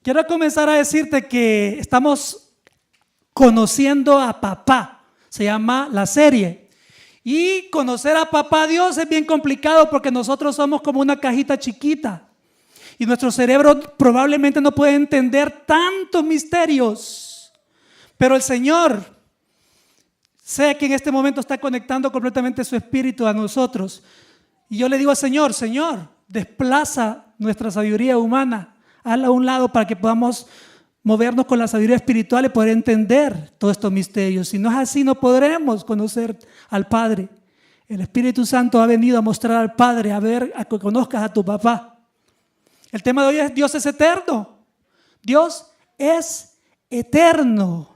Quiero comenzar a decirte que estamos conociendo a papá. Se llama la serie. Y conocer a papá Dios es bien complicado porque nosotros somos como una cajita chiquita. Y nuestro cerebro probablemente no puede entender tantos misterios. Pero el Señor, sé que en este momento está conectando completamente su espíritu a nosotros. Y yo le digo al Señor, Señor, desplaza nuestra sabiduría humana, hazla a un lado para que podamos movernos con la sabiduría espiritual y poder entender todos estos misterios. Si no es así, no podremos conocer al Padre. El Espíritu Santo ha venido a mostrar al Padre, a que conozcas a tu papá. El tema de hoy es Dios es eterno. Dios es eterno.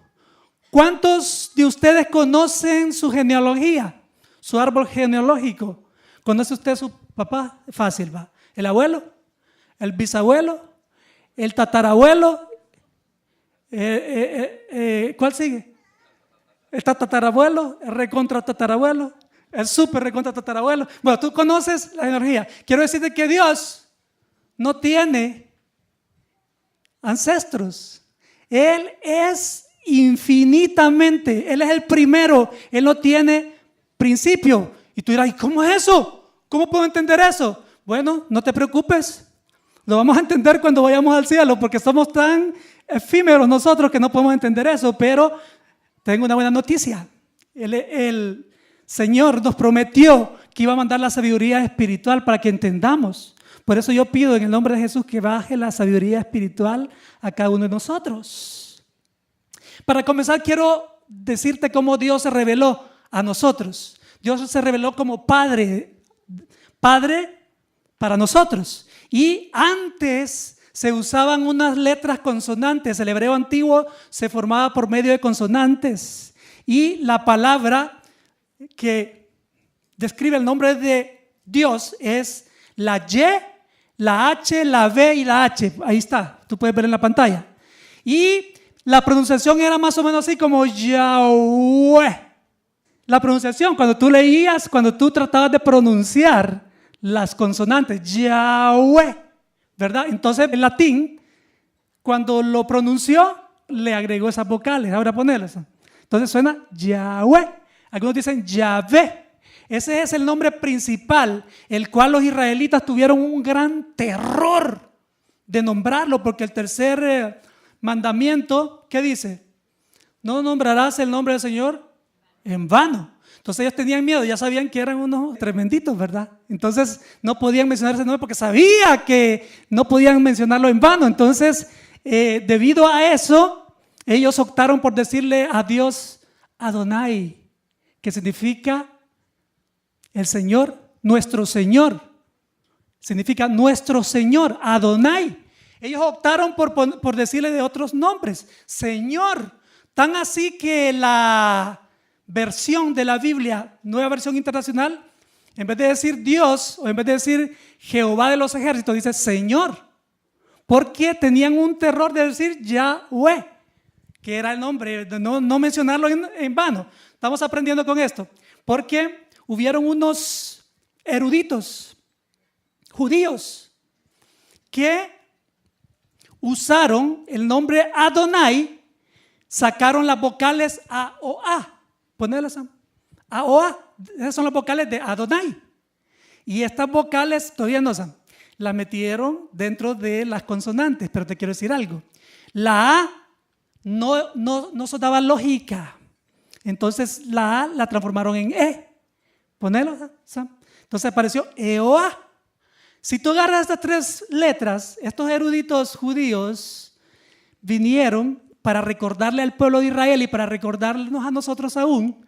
¿Cuántos de ustedes conocen su genealogía? Su árbol genealógico. ¿Conoce usted a su papá? Fácil, va. ¿El abuelo? ¿El bisabuelo? ¿El tatarabuelo? ¿Cuál sigue? ¿El tatarabuelo? ¿El recontra tatarabuelo? ¿El super recontra tatarabuelo? Bueno, tú conoces la genealogía. Quiero decirte que Dios no tiene ancestros. Él es infinitamente, Él es el primero, Él no tiene principio. Y tú dirás, ¿y cómo es eso? ¿Cómo puedo entender eso? Bueno, no te preocupes, lo vamos a entender cuando vayamos al cielo, porque somos tan efímeros nosotros que no podemos entender eso. Pero tengo una buena noticia. El Señor nos prometió que iba a mandar la sabiduría espiritual para que entendamos. Por eso yo pido en el nombre de Jesús que baje la sabiduría espiritual a cada uno de nosotros. Para comenzar, quiero decirte cómo Dios se reveló a nosotros. Dios se reveló como Padre para nosotros. Y antes se usaban unas letras consonantes. El hebreo antiguo se formaba por medio de consonantes. Y la palabra que describe el nombre de Dios es la Y, la H, la V y la H. Ahí está, tú puedes ver en la pantalla. Y la pronunciación era más o menos así como Yahweh. La pronunciación, cuando tú tratabas de pronunciar las consonantes, Yahweh, ¿verdad? Entonces en latín, cuando lo pronunció, le agregó esas vocales. Ahora ponerlas. Entonces suena Yahweh. Algunos dicen Yahvé. Ese es el nombre principal, el cual los israelitas tuvieron un gran terror de nombrarlo, porque el tercer mandamiento, ¿qué dice? No nombrarás el nombre del Señor en vano. Entonces ellos tenían miedo, ya sabían que eran unos tremenditos, ¿verdad? Entonces no podían mencionar ese nombre porque sabía que no podían mencionarlo en vano. Entonces, debido a eso, ellos optaron por decirle a Dios Adonai, que significa el Señor, nuestro Señor. Significa nuestro Señor, Adonai. Ellos optaron por decirle de otros nombres, Señor. Tan así que la versión de la Biblia, Nueva Versión Internacional, en vez de decir Dios o en vez de decir Jehová de los ejércitos, dice Señor. Porque tenían un terror de decir Yahweh, que era el nombre, de no mencionarlo en vano. Estamos aprendiendo con esto. Porque hubieron unos eruditos judíos que usaron el nombre Adonai, sacaron las vocales A o A. Ponerlas A o A. Esas son las vocales de Adonai. Y estas vocales todavía no son. Las metieron dentro de las consonantes. Pero te quiero decir algo. La A no sonaba lógica. Entonces la A la transformaron en E. Ponelo. Entonces apareció EOA. Si tú agarras estas tres letras, estos eruditos judíos vinieron para recordarle al pueblo de Israel y para recordarnos a nosotros aún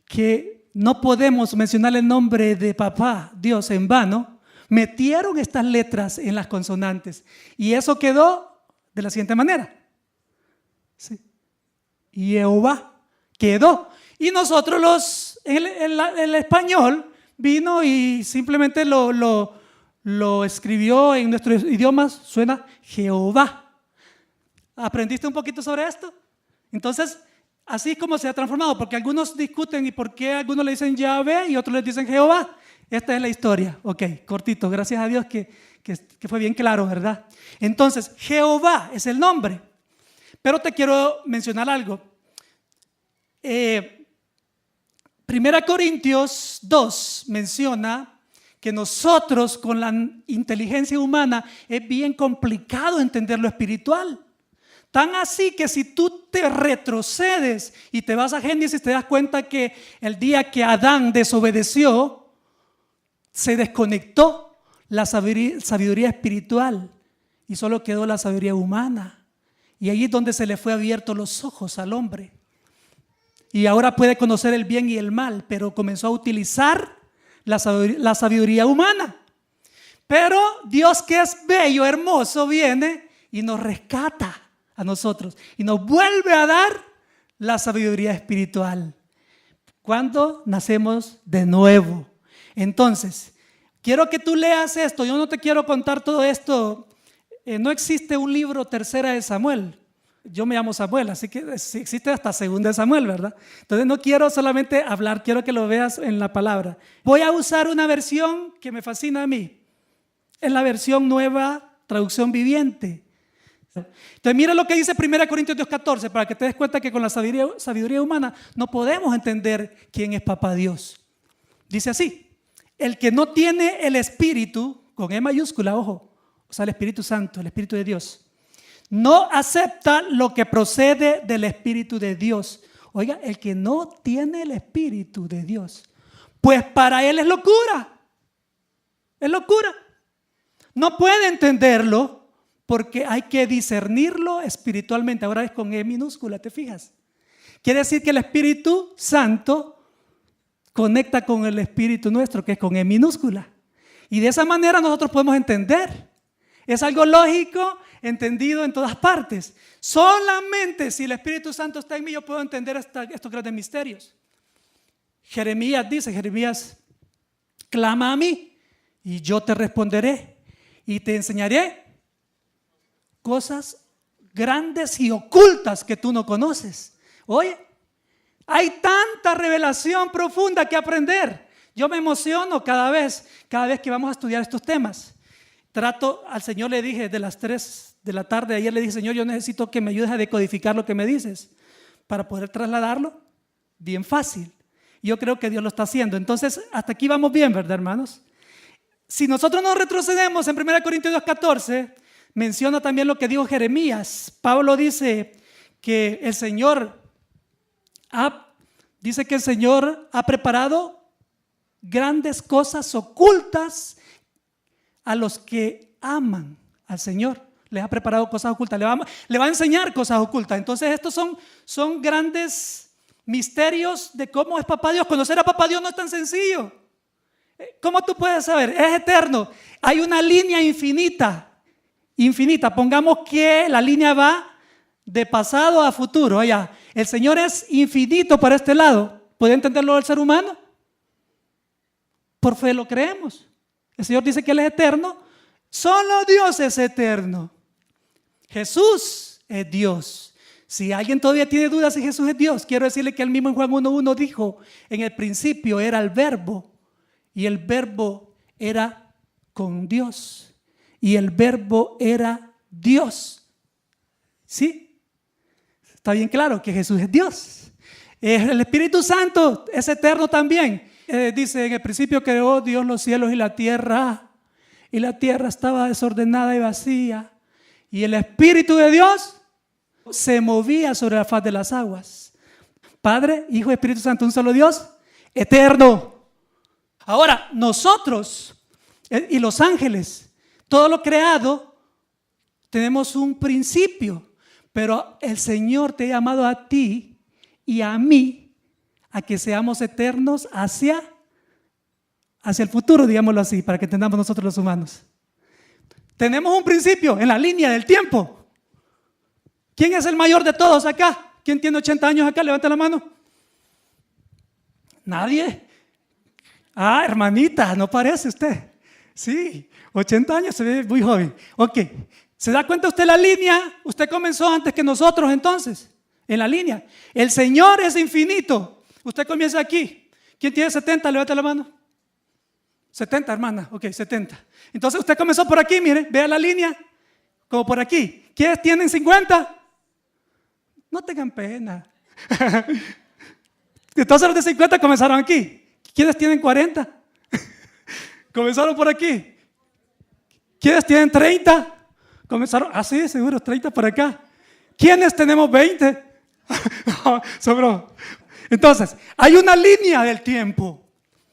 que no podemos mencionar el nombre de papá Dios en vano. Metieron estas letras en las consonantes y eso quedó de la siguiente manera. Sí. Jehová quedó. Y nosotros el español vino y simplemente lo escribió en nuestro idioma, suena Jehová. ¿Aprendiste un poquito sobre esto? Entonces, así es como se ha transformado, porque algunos discuten y por qué algunos le dicen Yahvé y otros le dicen Jehová. Esta es la historia. Ok, cortito, gracias a Dios que que fue bien claro, ¿verdad? Entonces, Jehová es el nombre. Pero te quiero mencionar algo. 1 Corintios 2 menciona que nosotros con la inteligencia humana es bien complicado entender lo espiritual. Tan así que si tú te retrocedes y te vas a Génesis, te das cuenta que el día que Adán desobedeció, se desconectó la sabiduría espiritual y solo quedó la sabiduría humana. Y ahí es donde se le fue abierto los ojos al hombre. Y ahora puede conocer el bien y el mal, pero comenzó a utilizar la sabiduría humana. Pero Dios, que es bello, hermoso, viene y nos rescata a nosotros y nos vuelve a dar la sabiduría espiritual cuando nacemos de nuevo. Entonces, quiero que tú leas esto. Yo no te quiero contar todo esto. No existe un libro Tercera de Samuel. Yo me llamo Samuel, así que existe hasta Segunda de Samuel, ¿verdad? Entonces no quiero solamente hablar, quiero que lo veas en la palabra. Voy a usar una versión que me fascina a mí. Es la versión Nueva Traducción Viviente. Entonces mira lo que dice 1 Corintios 2:14, para que te des cuenta que con la sabiduría humana no podemos entender quién es Papá Dios. Dice así: el que no tiene el Espíritu, con E mayúscula, ojo, o sea, el Espíritu Santo, el Espíritu de Dios, no acepta lo que procede del Espíritu de Dios. Oiga, el que no tiene el Espíritu de Dios, pues para él es locura. Es locura. No puede entenderlo porque hay que discernirlo espiritualmente. Ahora es con E minúscula, ¿te fijas? Quiere decir que el Espíritu Santo conecta con el Espíritu nuestro, que es con E minúscula. Y de esa manera nosotros podemos entender. Es algo lógico, entendido en todas partes. Solamente si el Espíritu Santo está en mí, yo puedo entender estos grandes misterios. Jeremías dice, clama a mí y yo te responderé y te enseñaré cosas grandes y ocultas que tú no conoces. Oye, hay tanta revelación profunda que aprender. Yo me emociono cada vez que vamos a estudiar estos temas. Al Señor le dije, de las 3 de la tarde ayer le dije: Señor, yo necesito que me ayudes a decodificar lo que me dices para poder trasladarlo bien fácil. Yo creo que Dios lo está haciendo. Entonces, hasta aquí vamos bien, ¿verdad, hermanos? Si nosotros nos retrocedemos en 1 Corintios 2:14, menciona también lo que dijo Jeremías. Pablo dice que el Señor ha preparado grandes cosas ocultas a los que aman al Señor. Les ha preparado cosas ocultas, le va a enseñar cosas ocultas. Entonces estos son grandes misterios de cómo es Papá Dios. Conocer a Papá Dios no es tan sencillo. ¿Cómo tú puedes saber? Es eterno. Hay una línea infinita. Pongamos que la línea va de pasado a futuro. Allá. El Señor es infinito para este lado. ¿Puede entenderlo el ser humano? Por fe lo creemos. El Señor dice que Él es eterno. Solo Dios es eterno. Jesús es Dios. Si alguien todavía tiene dudas si Jesús es Dios, quiero decirle que Él mismo en Juan 1:1 dijo: en el principio era el Verbo, y el Verbo era con Dios, y el Verbo era Dios. ¿Sí? Está bien claro que Jesús es Dios. El Espíritu Santo es eterno también. Dice: en el principio creó Dios los cielos y la tierra estaba desordenada y vacía, y el Espíritu de Dios se movía sobre la faz de las aguas. Padre, Hijo y Espíritu Santo, un solo Dios, eterno. Ahora, nosotros y los ángeles, todo lo creado, tenemos un principio, pero el Señor te ha llamado a ti y a mí a que seamos eternos hacia el futuro, digámoslo así, para que entendamos nosotros los humanos. Tenemos un principio en la línea del tiempo. ¿Quién es el mayor de todos acá? ¿Quién tiene 80 años acá? Levanta la mano. ¿Nadie? Ah, hermanita, no parece usted. Sí, 80 años, se ve muy joven. Ok, ¿se da cuenta usted la línea? Usted comenzó antes que nosotros entonces, en la línea. El Señor es infinito. Usted comienza aquí. ¿Quién tiene 70? Levanta la mano. 70, hermana. Ok, 70. Entonces usted comenzó por aquí, mire, vea la línea, como por aquí. ¿Quiénes tienen 50? No tengan pena. Entonces los de 50 comenzaron aquí. ¿Quiénes tienen 40? Comenzaron por aquí. ¿Quiénes tienen 30? Comenzaron, sí, seguro, 30 por acá. ¿Quiénes tenemos 20? Sobró. Entonces, hay una línea del tiempo.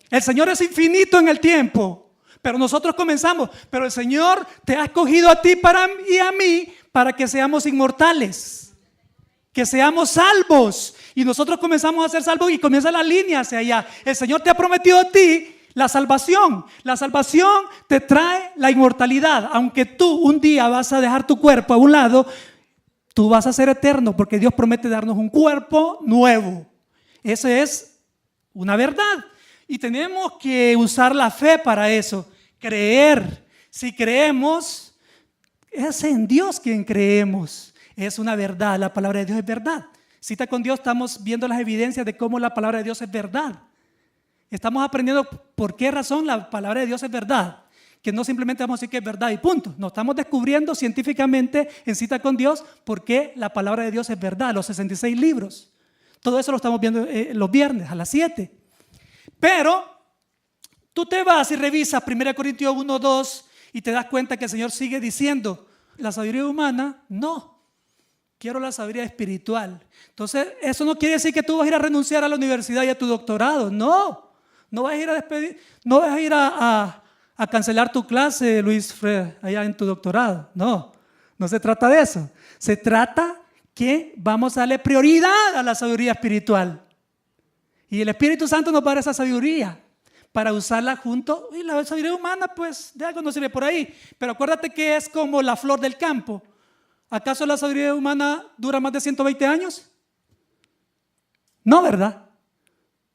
El Señor es infinito en el tiempo, pero nosotros comenzamos. Pero el Señor te ha escogido a ti y a mí para que seamos inmortales, que seamos salvos. Y nosotros comenzamos a ser salvos y comienza la línea hacia allá. El Señor te ha prometido a ti la salvación. La salvación te trae la inmortalidad. Aunque tú un día vas a dejar tu cuerpo a un lado, tú vas a ser eterno porque Dios promete darnos un cuerpo nuevo. Esa es una verdad. Y tenemos que usar la fe para eso. Creer. Si creemos, es en Dios quien creemos. Es una verdad. La palabra de Dios es verdad. Cita con Dios, estamos viendo las evidencias de cómo la palabra de Dios es verdad. Estamos aprendiendo por qué razón la palabra de Dios es verdad. Que no simplemente vamos a decir que es verdad y punto. No, estamos descubriendo científicamente en Cita con Dios por qué la palabra de Dios es verdad. Los 66 libros. Todo eso lo estamos viendo los viernes a las 7. Pero tú te vas y revisas 1 Corintios 1, 2 y te das cuenta que el Señor sigue diciendo, la sabiduría humana, no. Quiero la sabiduría espiritual. Entonces, eso no quiere decir que tú vas a ir a renunciar a la universidad y a tu doctorado. No, no vas a ir a despedir, no vas a ir a cancelar tu clase, Luis Fred, allá en tu doctorado. No, no se trata de eso. Se trata que vamos a darle prioridad a la sabiduría espiritual. Y el Espíritu Santo nos va a dar esa sabiduría para usarla junto. Y la sabiduría humana, pues, de algo no sirve por ahí. Pero acuérdate que es como la flor del campo. ¿Acaso la sabiduría humana dura más de 120 años? No, ¿verdad?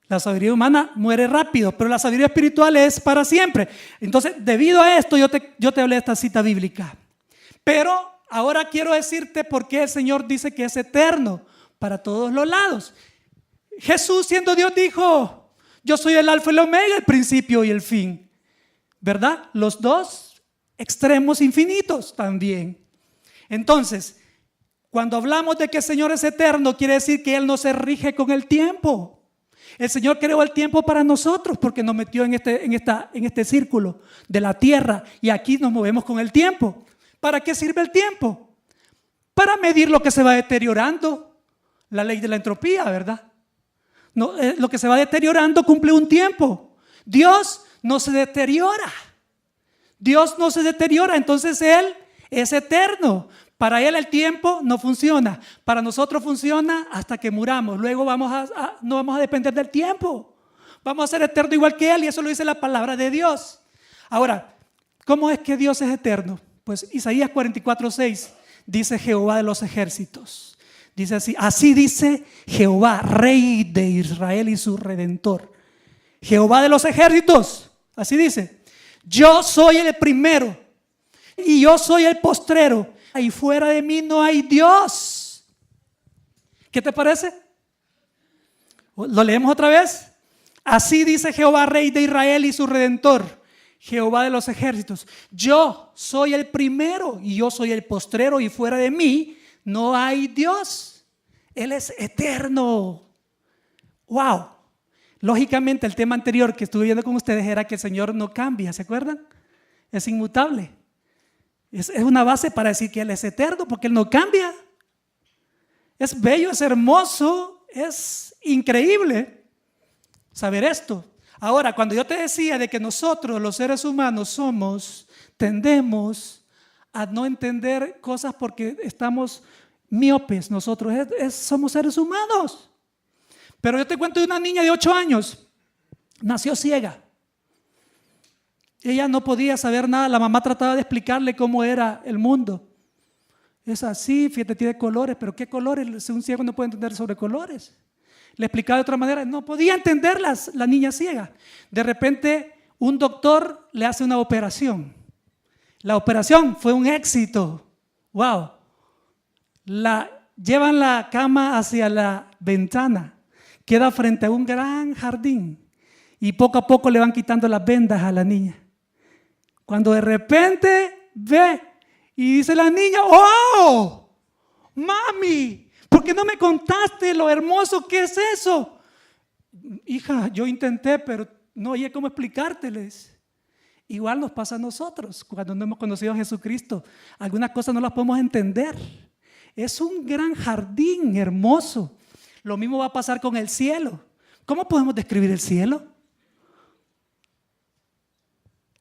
La sabiduría humana muere rápido, pero la sabiduría espiritual es para siempre. Entonces, debido a esto, yo te hablé de esta cita bíblica. Pero ahora quiero decirte por qué el Señor dice que es eterno para todos los lados. Jesús, siendo Dios, dijo, yo soy el alfa y el omega, el principio y el fin. ¿Verdad? Los dos extremos infinitos también. Entonces, cuando hablamos de que el Señor es eterno, quiere decir que Él no se rige con el tiempo. El Señor creó el tiempo para nosotros porque nos metió en este círculo de la tierra y aquí nos movemos con el tiempo. ¿Para qué sirve el tiempo? Para medir lo que se va deteriorando. La ley de la entropía, ¿verdad? No, lo que se va deteriorando cumple un tiempo. Dios no se deteriora. Dios no se deteriora, entonces Él es eterno. Para Él el tiempo no funciona. Para nosotros funciona hasta que muramos. Luego no vamos a depender del tiempo. Vamos a ser eternos igual que Él y eso lo dice la palabra de Dios. Ahora, ¿cómo es que Dios es eterno? Pues Isaías 44:6 dice Jehová de los ejércitos. Dice así dice Jehová, Rey de Israel y su Redentor. Jehová de los ejércitos, así dice. Yo soy el primero y yo soy el postrero. Y fuera de mí no hay Dios. ¿Qué te parece? ¿Lo leemos otra vez? Así dice Jehová, Rey de Israel y su Redentor. Jehová de los ejércitos. Yo soy el primero y yo soy el postrero y fuera de mí no hay Dios. Él es eterno. Wow. Lógicamente el tema anterior que estuve viendo con ustedes era que el Señor no cambia, ¿se acuerdan? Es inmutable. Es una base para decir que Él es eterno porque Él no cambia. Es bello, es hermoso, es increíble saber esto. Ahora, cuando yo te decía de que nosotros los seres humanos tendemos a no entender cosas porque estamos miopes, nosotros somos seres humanos. Pero yo te cuento de una niña de 8 años, nació ciega. Ella no podía saber nada, la mamá trataba de explicarle cómo era el mundo. Es así, fíjate, tiene colores, pero ¿qué colores? Un ciego no puede entender sobre colores. Le explicaba de otra manera, no podía entenderlas la niña ciega. De repente un doctor le hace una operación. La operación fue un éxito. Wow. Llevan la cama hacia la ventana. Queda frente a un gran jardín. y poco a poco le van quitando las vendas a la niña. Cuando de repente ve y dice la niña, ¡oh! Mami, ¿por qué no me contaste lo hermoso que es eso? Hija, yo intenté, pero no oye cómo explicárteles. Igual nos pasa a nosotros cuando no hemos conocido a Jesucristo. Algunas cosas no las podemos entender. Es un gran jardín hermoso. Lo mismo va a pasar con el cielo. ¿Cómo podemos describir el cielo?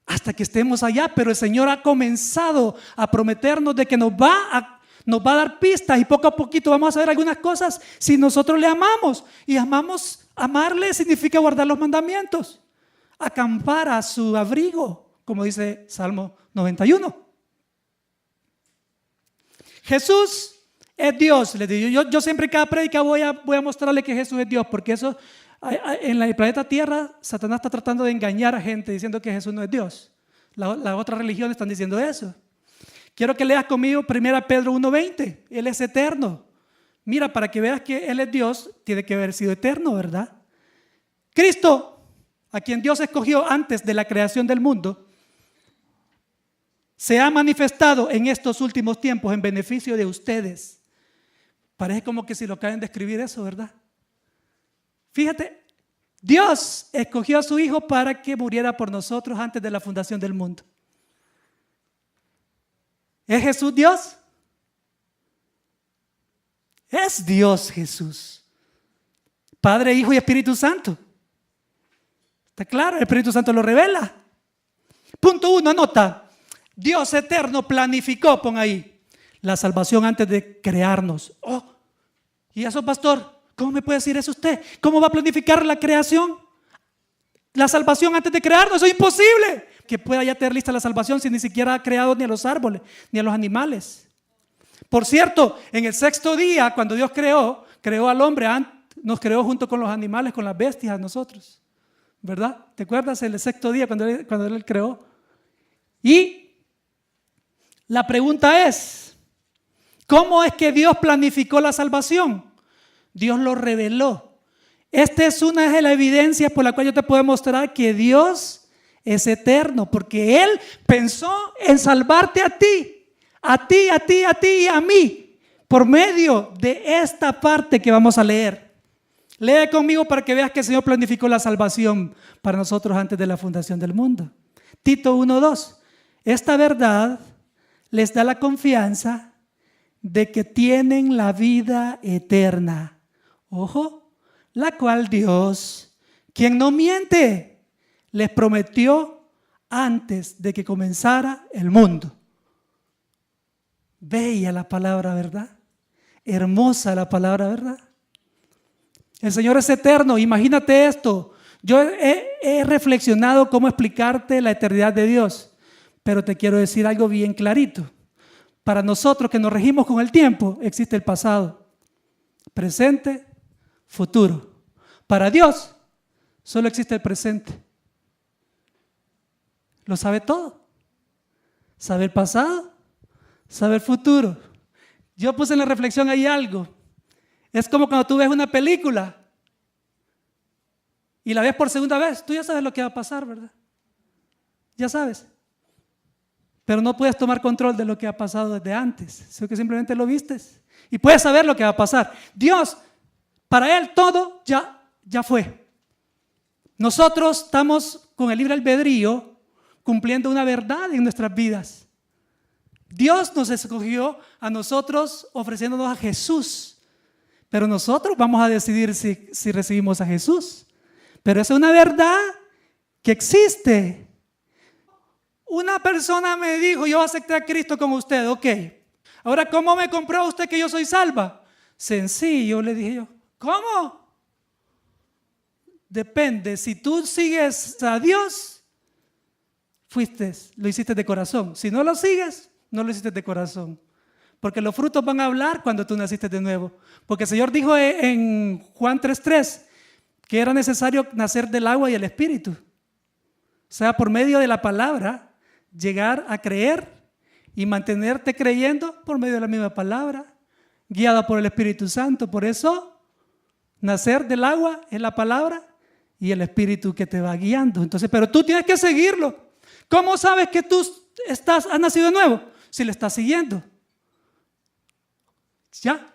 Hasta que estemos allá, pero el Señor ha comenzado a prometernos de que nos va a dar pistas y poco a poquito vamos a saber algunas cosas si nosotros le amamos. Y amarle significa guardar los mandamientos, acampar a su abrigo, como dice Salmo 91. Jesús es Dios, les digo. Yo siempre en cada prédica voy a mostrarle que Jesús es Dios, porque eso en el planeta Tierra Satanás está tratando de engañar a gente diciendo que Jesús no es Dios. Las otras religiones están diciendo eso. Quiero que leas conmigo 1 Pedro 1:20. Él es eterno. Mira, para que veas que Él es Dios, tiene que haber sido eterno, ¿verdad? Cristo, a quien Dios escogió antes de la creación del mundo, se ha manifestado en estos últimos tiempos en beneficio de ustedes. Parece como que si lo acaban de escribir eso, ¿verdad? Fíjate, Dios escogió a su Hijo para que muriera por nosotros antes de la fundación del mundo. ¿Es Jesús Dios? Es Dios Jesús. Padre, Hijo y Espíritu Santo. ¿Está claro? El Espíritu Santo lo revela. Punto 1, anota. Dios eterno planificó, pon ahí, la salvación antes de crearnos. Oh, ¿y eso, pastor? ¿Cómo me puede decir eso usted? ¿Cómo va a planificar la creación? La salvación antes de crearnos, eso es imposible. Que pueda ya tener lista la salvación si ni siquiera ha creado ni a los árboles, ni a los animales. Por cierto, en el sexto día, cuando Dios creó al hombre, nos creó junto con los animales, con las bestias a nosotros. ¿Verdad? ¿Te acuerdas el sexto día cuando Él creó? Y la pregunta es, ¿cómo es que Dios planificó la salvación? Dios lo reveló. Esta es una de las evidencias por la cual yo te puedo mostrar que Dios es eterno, porque Él pensó en salvarte a ti y a mí, por medio de esta parte que vamos a leer. Lee conmigo para que veas que el Señor planificó la salvación para nosotros antes de la fundación del mundo. Tito 1:2. Esta verdad les da la confianza de que tienen la vida eterna. Ojo, la cual Dios, quien no miente, les prometió antes de que comenzara el mundo. Bella la palabra, ¿verdad? Hermosa la palabra, ¿verdad? El Señor es eterno. Imagínate esto. Yo he reflexionado cómo explicarte la eternidad de Dios, pero te quiero decir algo bien clarito. Para nosotros que nos regimos con el tiempo, existe el pasado, presente, futuro. Para Dios, solo existe el presente. Lo sabe todo. Sabe el pasado, sabe el futuro. Yo puse en la reflexión ahí algo. Es como cuando tú ves una película y la ves por segunda vez. Tú ya sabes lo que va a pasar, ¿verdad? Ya sabes. Pero no puedes tomar control de lo que ha pasado desde antes, sino que simplemente lo vistes. Y puedes saber lo que va a pasar. Dios, para Él todo ya fue. Nosotros estamos con el libre albedrío cumpliendo una verdad en nuestras vidas. Dios nos escogió a nosotros ofreciéndonos a Jesús. Pero nosotros vamos a decidir si recibimos a Jesús. Pero es una verdad que existe. Una persona me dijo, yo acepté a Cristo como usted, ok. Ahora, ¿cómo me compró usted que yo soy salva? Sencillo, le dije yo. ¿Cómo? Depende, si tú sigues a Dios, lo hiciste de corazón. Si no lo sigues, no lo hiciste de corazón. Porque los frutos van a hablar cuando tú naciste de nuevo. Porque el Señor dijo en Juan 3:3 que era necesario nacer del agua y el Espíritu. O sea, por medio de la palabra, llegar a creer y mantenerte creyendo por medio de la misma palabra, guiada por el Espíritu Santo. Por eso, nacer del agua es la palabra y el Espíritu que te va guiando. Entonces, pero tú tienes que seguirlo. ¿Cómo sabes que tú has nacido de nuevo? Si le estás siguiendo. ¿Ya?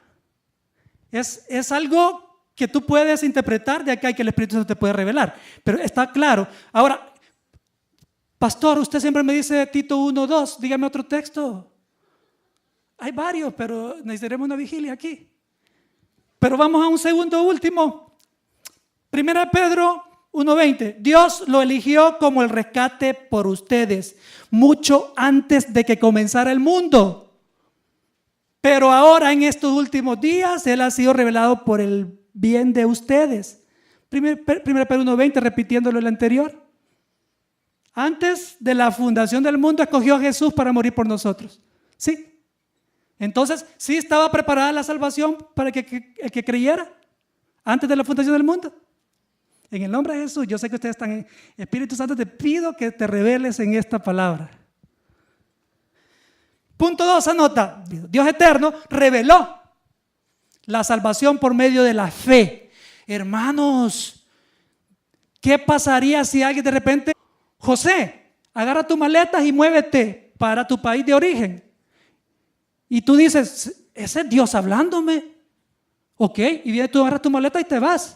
Es algo que tú puedes interpretar de acá y que el Espíritu Santo te puede revelar. Pero está claro. Ahora, pastor, usted siempre me dice Tito 1:2. Dígame otro texto. Hay varios, pero necesitaremos una vigilia aquí. Pero vamos a un segundo último. 1 Pedro 1:20. Dios lo eligió como el rescate por ustedes, mucho antes de que comenzara el mundo. Pero ahora en estos últimos días Él ha sido revelado por el bien de ustedes. 1 Pedro 1:20, repitiéndolo el anterior. Antes de la fundación del mundo escogió a Jesús para morir por nosotros. Sí. Entonces, sí estaba preparada la salvación para el que creyera antes de la fundación del mundo. En el nombre de Jesús, yo sé que ustedes están en Espíritu Santo, te pido que te reveles en esta palabra. Punto 2, anota. Dios eterno reveló la salvación por medio de la fe. Hermanos, ¿qué pasaría si alguien de repente, José, agarra tus maletas y muévete para tu país de origen? Y tú dices, ese es Dios hablándome. Ok, y viene tú, agarras tu maleta y te vas.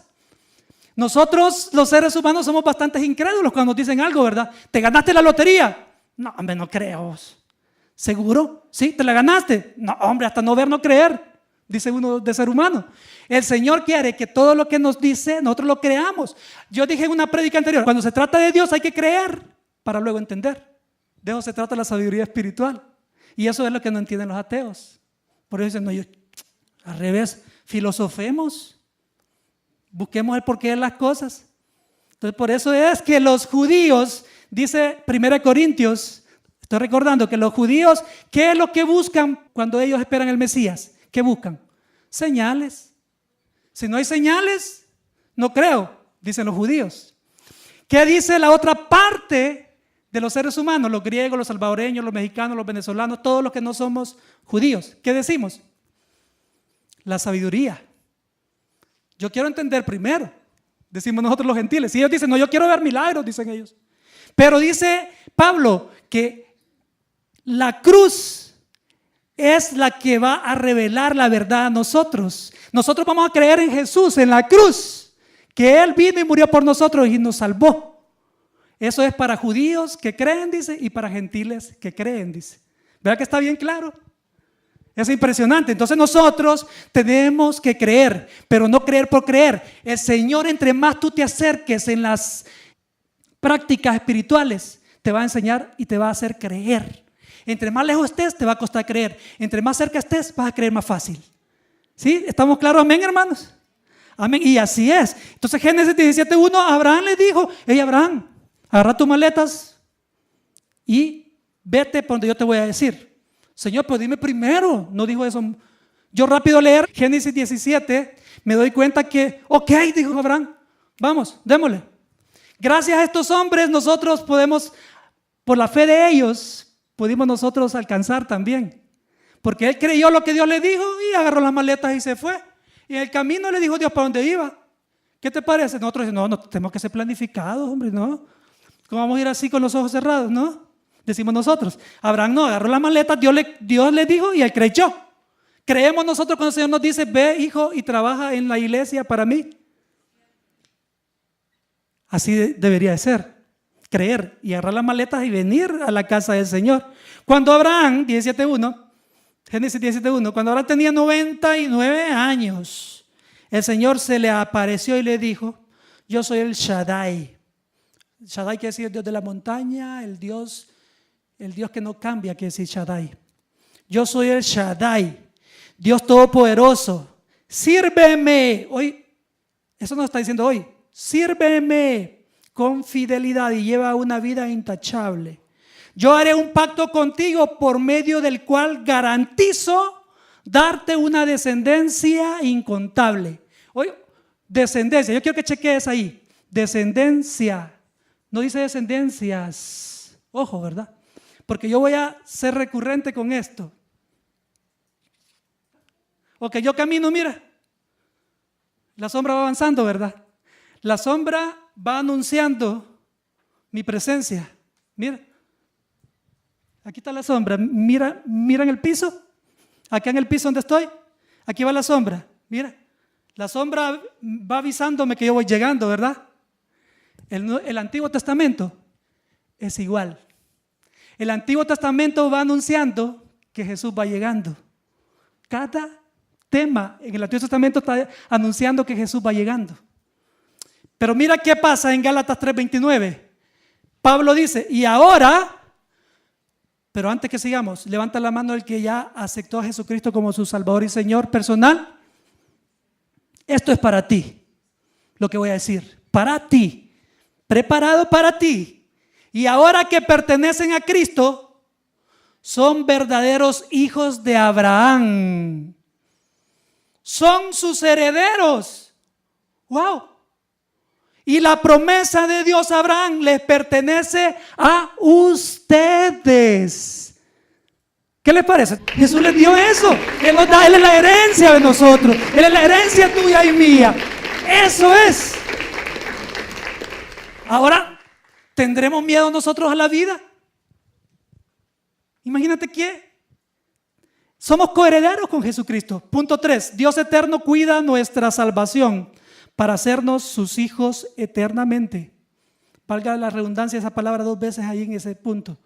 Nosotros, los seres humanos, somos bastante incrédulos cuando nos dicen algo, ¿verdad? ¿Te ganaste la lotería? No, hombre, no creo. ¿Seguro? ¿Sí? ¿Te la ganaste? No, hombre, hasta no ver, no creer, dice uno de ser humano. El Señor quiere que todo lo que nos dice, nosotros lo creamos. Yo dije en una prédica anterior, cuando se trata de Dios hay que creer para luego entender. De eso se trata la sabiduría espiritual. Y eso es lo que no entienden los ateos. Por eso dicen, no, al revés, filosofemos, busquemos el porqué de las cosas. Entonces, por eso es que los judíos, dice 1 Corintios, estoy recordando que los judíos, ¿qué es lo que buscan cuando ellos esperan el Mesías? ¿Qué buscan? Señales. Si no hay señales, no creo, dicen los judíos. ¿Qué dice la otra parte de los seres humanos? Los griegos, los salvadoreños, los mexicanos, los venezolanos, todos los que no somos judíos. ¿Qué decimos? La sabiduría. Yo quiero entender primero, decimos nosotros los gentiles. Si ellos dicen, no, yo quiero ver milagros, dicen ellos. Pero dice Pablo que la cruz es la que va a revelar la verdad a nosotros. Nosotros vamos a creer en Jesús, en la cruz, que Él vino y murió por nosotros y nos salvó. Eso es para judíos que creen, dice, y para gentiles que creen, dice. ¿Verdad que está bien claro? Es impresionante. Entonces nosotros tenemos que creer, pero no creer por creer. El Señor, entre más tú te acerques en las prácticas espirituales, te va a enseñar y te va a hacer creer. Entre más lejos estés, te va a costar creer. Entre más cerca estés, vas a creer más fácil. ¿Sí? ¿Estamos claros? Amén, hermanos. Amén. Y así es. Entonces Génesis 17:1, Abraham le dijo, hey Abraham, agarra tus maletas y vete por donde yo te voy a decir. Señor, pues dime primero. No dijo eso. Yo rápido a leer Génesis 17, me doy cuenta que, ok, dijo Abraham, vamos, démosle. Gracias a estos hombres nosotros podemos, por la fe de ellos, pudimos nosotros alcanzar también. Porque él creyó lo que Dios le dijo y agarró las maletas y se fue. Y en el camino le dijo Dios para dónde iba. ¿Qué te parece? Nosotros decimos, no, tenemos que ser planificados, hombre, no. ¿Cómo vamos a ir así con los ojos cerrados? No. Decimos nosotros. Abraham no, agarró la maleta, Dios le dijo y él creyó. Creemos nosotros cuando el Señor nos dice, ve hijo y trabaja en la iglesia para mí. Así debería de ser. Creer y agarrar las maletas y venir a la casa del Señor. Cuando Abraham, 17:1, Génesis 17:1, cuando Abraham tenía 99 años, el Señor se le apareció y le dijo, yo soy el Shaddai. Shaddai quiere decir el Dios de la montaña, el Dios que no cambia, quiere decir Shaddai. Yo soy el Shaddai, Dios Todopoderoso. Sírveme. Hoy, eso nos está diciendo hoy. Sírveme con fidelidad y lleva una vida intachable. Yo haré un pacto contigo por medio del cual garantizo darte una descendencia incontable. Hoy, descendencia. Yo quiero que chequees ahí. Descendencia. No dice descendencias. Ojo, ¿verdad? Porque yo voy a ser recurrente con esto. Ok, yo camino, mira. La sombra va avanzando, ¿verdad? La sombra va anunciando mi presencia. Mira, aquí está la sombra. Mira en el piso. Acá en el piso donde estoy, aquí va la sombra. Mira, la sombra va avisándome que yo voy llegando, ¿verdad? El Antiguo Testamento es igual. El Antiguo Testamento va anunciando que Jesús va llegando. Cada tema en el Antiguo Testamento está anunciando que Jesús va llegando. Pero mira qué pasa en Gálatas 3:29. Pablo dice, y ahora, pero antes que sigamos, levanta la mano el que ya aceptó a Jesucristo como su Salvador y Señor personal. Esto es para ti, lo que voy a decir, para ti, preparado para ti. Y ahora que pertenecen a Cristo, son verdaderos hijos de Abraham. Son sus herederos. ¡Wow! Y la promesa de Dios a Abraham les pertenece a ustedes. ¿Qué les parece? Jesús les dio eso. Él nos da, Él es la herencia de nosotros. Él es la herencia tuya y mía. Eso es. Ahora, ¿tendremos miedo nosotros a la vida? Imagínate que somos coherederos con Jesucristo. Punto 3. Dios eterno cuida nuestra salvación para hacernos sus hijos eternamente. Valga la redundancia esa palabra 2 veces ahí en ese punto.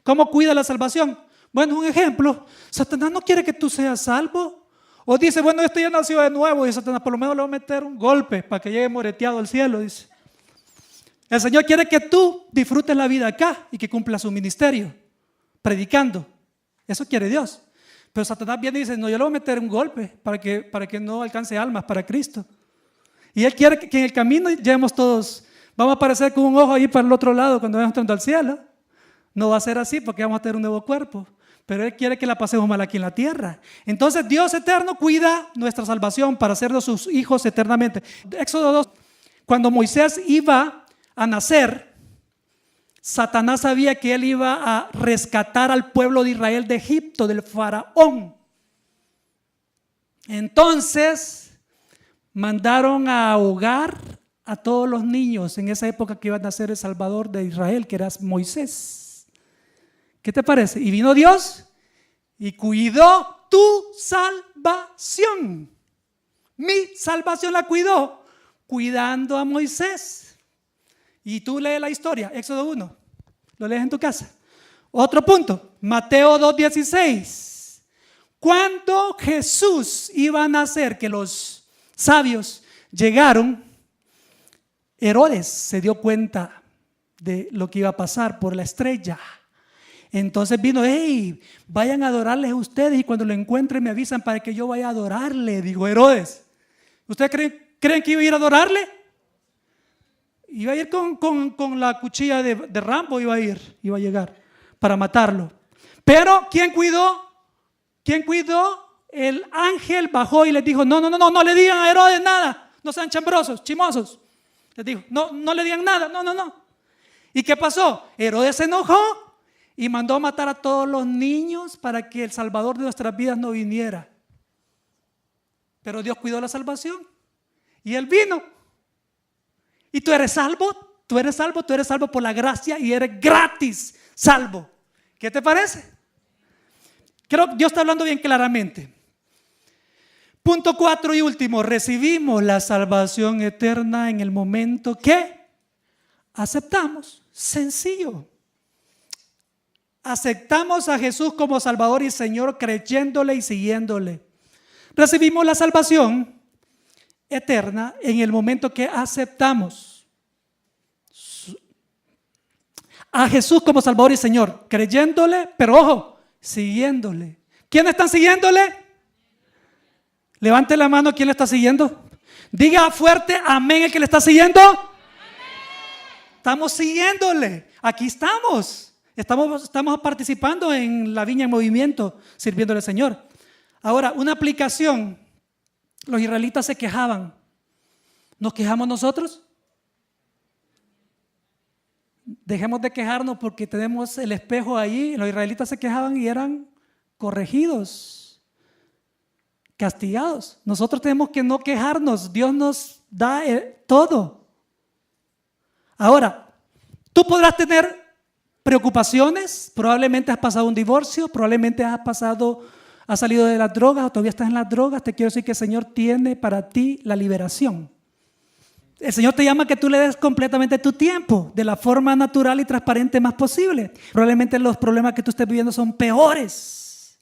¿Cómo cuida la salvación? Bueno, un ejemplo, Satanás no quiere que tú seas salvo. O dice, bueno, este ya nació de nuevo y Satanás por lo menos le va a meter un golpe para que llegue moreteado al cielo, dice. El Señor quiere que tú disfrutes la vida acá y que cumpla su ministerio, predicando. Eso quiere Dios. Pero Satanás viene y dice, no, yo le voy a meter un golpe para que no alcance almas para Cristo. Y Él quiere que en el camino lleguemos todos, vamos a aparecer con un ojo ahí para el otro lado cuando vayamos entrando al cielo. No va a ser así porque vamos a tener un nuevo cuerpo. Pero Él quiere que la pasemos mal aquí en la tierra. Entonces Dios eterno cuida nuestra salvación para hacernos sus hijos eternamente. Éxodo 2, cuando Moisés iba a nacer, Satanás sabía que él iba a rescatar al pueblo de Israel de Egipto, del faraón. Entonces mandaron a ahogar a todos los niños en esa época que iba a nacer el Salvador de Israel, que era Moisés. ¿Qué te parece? Y vino Dios y cuidó tu salvación. Mi salvación la cuidó, cuidando a Moisés. Y tú lees la historia, Éxodo 1, lo lees en tu casa. Otro punto, Mateo 2:16. Cuando Jesús iba a nacer, que los sabios llegaron, Herodes se dio cuenta de lo que iba a pasar por la estrella. Entonces vino, hey, vayan a adorarles ustedes y cuando lo encuentren me avisan para que yo vaya a adorarle, dijo Herodes. ¿Ustedes creen que iba a ir a adorarle? Iba a ir con la cuchilla de Rambo, iba a llegar para matarlo. Pero ¿quién cuidó? El ángel bajó y les dijo, no le digan a Herodes nada, no sean chambrosos, chimosos. Les dijo, no le digan nada, no. ¿Y qué pasó? Herodes se enojó y mandó a matar a todos los niños para que el Salvador de nuestras vidas no viniera. Pero Dios cuidó la salvación y Él vino. Y tú eres salvo por la gracia y eres gratis salvo. ¿Qué te parece? Creo que Dios está hablando bien claramente. Punto 4 y último, recibimos la salvación eterna en el momento que aceptamos. Sencillo. Aceptamos a Jesús como Salvador y Señor creyéndole y siguiéndole. Recibimos la salvación eterna en el momento que aceptamos a Jesús como Salvador y Señor, creyéndole, pero ojo, siguiéndole. ¿Quiénes están siguiéndole? Levante la mano, ¿quién le está siguiendo? Diga fuerte, amén, el que le está siguiendo. Amén. Estamos siguiéndole, aquí estamos. Estamos participando en la viña en movimiento, sirviéndole al Señor. Ahora, una aplicación. Los israelitas se quejaban. ¿Nos quejamos nosotros? Dejemos de quejarnos porque tenemos el espejo ahí. Los israelitas se quejaban y eran corregidos, castigados. Nosotros tenemos que no quejarnos. Dios nos da todo. Ahora, tú podrás tener preocupaciones, probablemente has pasado un divorcio, probablemente has salido de las drogas o todavía estás en las drogas. Te quiero decir que el Señor tiene para ti la liberación. El Señor te llama a que tú le des completamente tu tiempo de la forma natural y transparente más posible. Probablemente los problemas que tú estés viviendo son peores,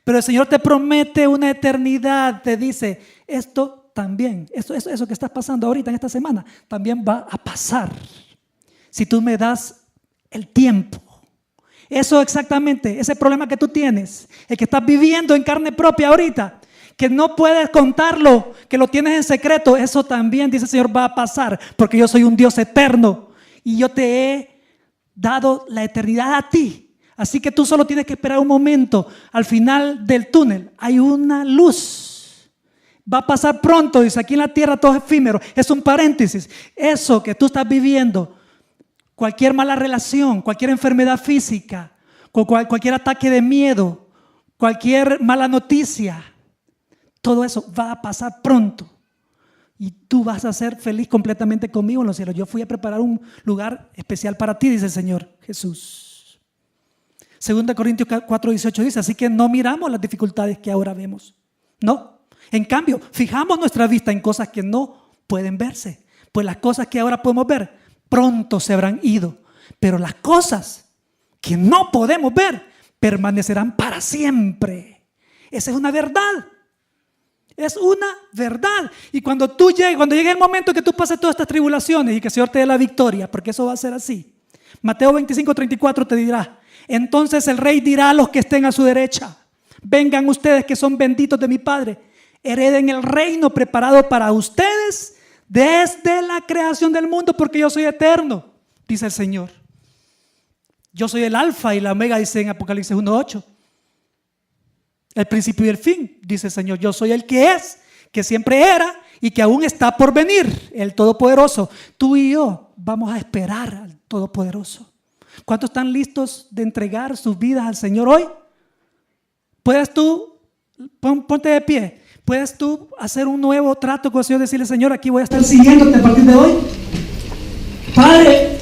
pero el Señor te promete una eternidad. Te dice, esto también, eso que estás pasando ahorita en esta semana, también va a pasar si tú me das el tiempo. Eso exactamente, ese problema que tú tienes, el que estás viviendo en carne propia ahorita, que no puedes contarlo, que lo tienes en secreto, eso también, dice el Señor, va a pasar, porque yo soy un Dios eterno y yo te he dado la eternidad a ti. Así que tú solo tienes que esperar un momento. Al final del túnel hay una luz. Va a pasar pronto, dice, aquí en la tierra todo es efímero. Es un paréntesis. Eso que tú estás viviendo, cualquier mala relación, cualquier enfermedad física, cualquier ataque de miedo, cualquier mala noticia, todo eso va a pasar pronto. Y tú vas a ser feliz completamente conmigo en los cielos. Yo fui a preparar un lugar especial para ti, dice el Señor Jesús. 2 Corintios 4:18 dice, así que no miramos las dificultades que ahora vemos. No. En cambio, fijamos nuestra vista en cosas que no pueden verse. Pues las cosas que ahora podemos ver pronto se habrán ido, pero las cosas que no podemos ver permanecerán para siempre. Esa es una verdad. Es una verdad. Y cuando llegue el momento que tú pases todas estas tribulaciones y que el Señor te dé la victoria, porque eso va a ser así. Mateo 25:34 te dirá, entonces el rey dirá a los que estén a su derecha, vengan ustedes que son benditos de mi Padre, hereden el reino preparado para ustedes desde la creación del mundo, porque yo soy eterno, dice el Señor. Yo soy el alfa y la omega, dice en Apocalipsis 1:8. El principio y el fin, dice el Señor. Yo soy el que es, que siempre era y que aún está por venir, el Todopoderoso. Tú y yo vamos a esperar al Todopoderoso. ¿Cuántos están listos de entregar sus vidas al Señor hoy? ¿Puedes tú, ponte de pie, puedes tú hacer un nuevo trato con el Señor, decirle, Señor, aquí voy a estar siguiéndote a partir de hoy? Padre,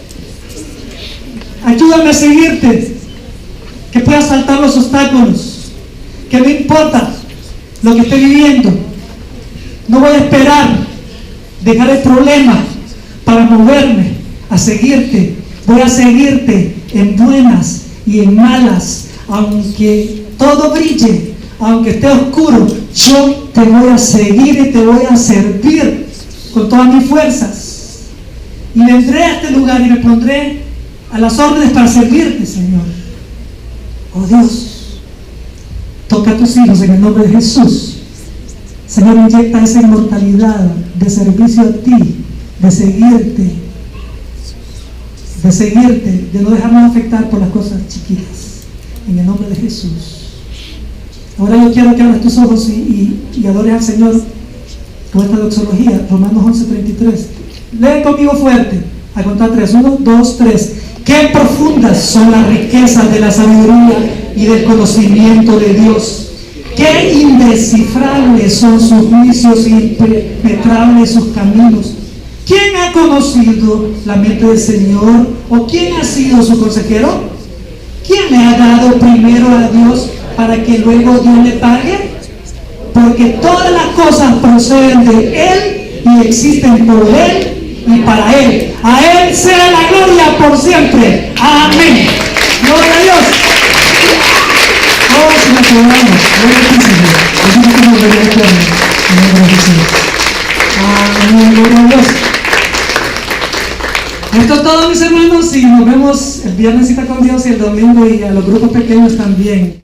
ayúdame a seguirte, que pueda saltar los obstáculos, que no importa lo que esté viviendo, no voy a esperar dejar el problema para moverme a seguirte. Voy a seguirte en buenas y en malas, aunque todo brille, aunque esté oscuro, yo te voy a seguir y te voy a servir con todas mis fuerzas. Y vendré a este lugar y me pondré a las órdenes para servirte, Señor. Oh Dios, toca a tus hijos en el nombre de Jesús. Señor, inyecta esa inmortalidad de servicio a ti, de seguirte, de no dejarnos afectar por las cosas chiquitas, en el nombre de Jesús. Ahora yo quiero que abras tus ojos y adores al Señor con esta doxología, Romanos 11:33. Lee conmigo fuerte, a contar 3, 1, 2, 3. Qué profundas son las riquezas de la sabiduría y del conocimiento de Dios. Qué indescifrables son sus juicios y impenetrables sus caminos. ¿Quién ha conocido la mente del Señor? ¿O quién ha sido su consejero? ¿Quién le ha dado primero a Dios para que luego Dios le pague? Porque todas las cosas proceden de Él y existen por Él y para Él. A Él sea la gloria por siempre. Amén. Gloria a Dios. Todos nos quedamos. Amén. Gloria a Dios. Esto es todo, mis hermanos, y nos vemos el viernes con Dios y el domingo, y a los grupos pequeños también.